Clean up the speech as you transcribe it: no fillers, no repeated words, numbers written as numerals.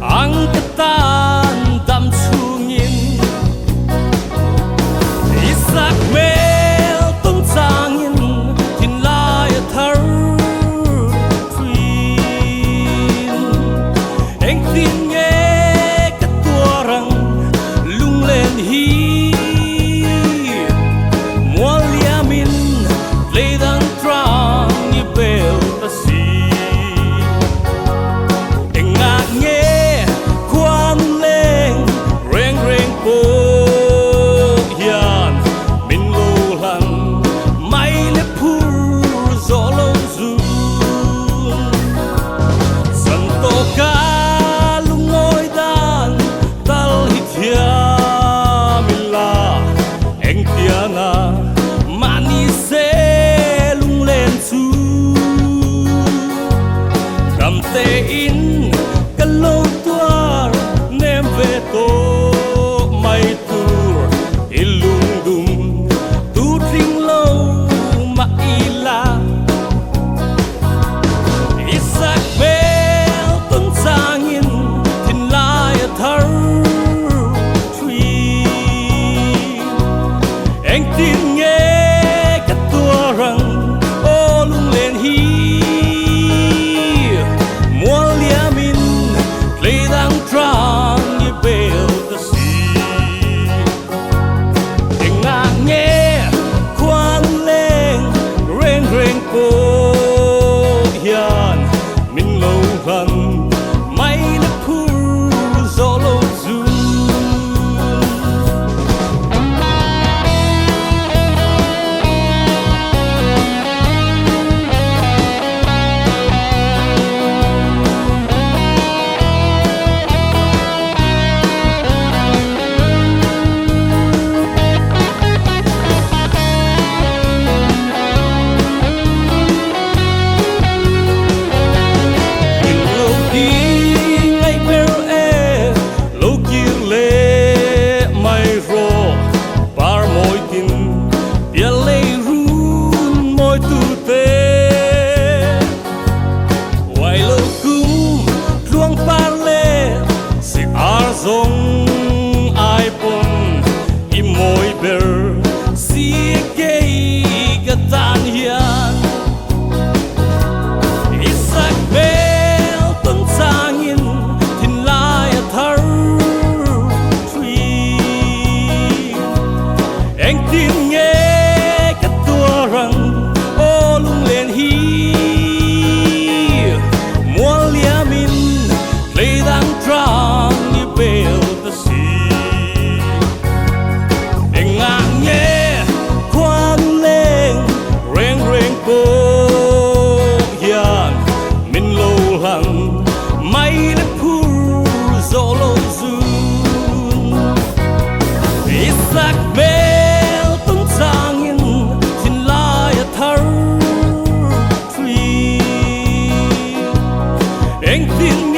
ang katan dam chungin isak mel tung changin tin lai thar twin eng tin nge ka tuarang lung len hi mual liamin leidang trang ni bel ta si in cái lâu tua nem về tô mây tour ilung dum tu trinh lâu mà ila isak bel tung sangin tin lai thar tree anh tin nghe cái tua răng ô lung lên hi zong ai pon i moi ber si ke ga tan hian isak bel tung sangin tin lai thar tree anh tin nghe cái tua răng ô lung lên hi mual liamin leidang trang build the sea anh ngang nghe quan lên reng reng po hiền min lâu hằng mây đất phu gió lâu dun isak bel tung sangin tin lai thar tree anh tin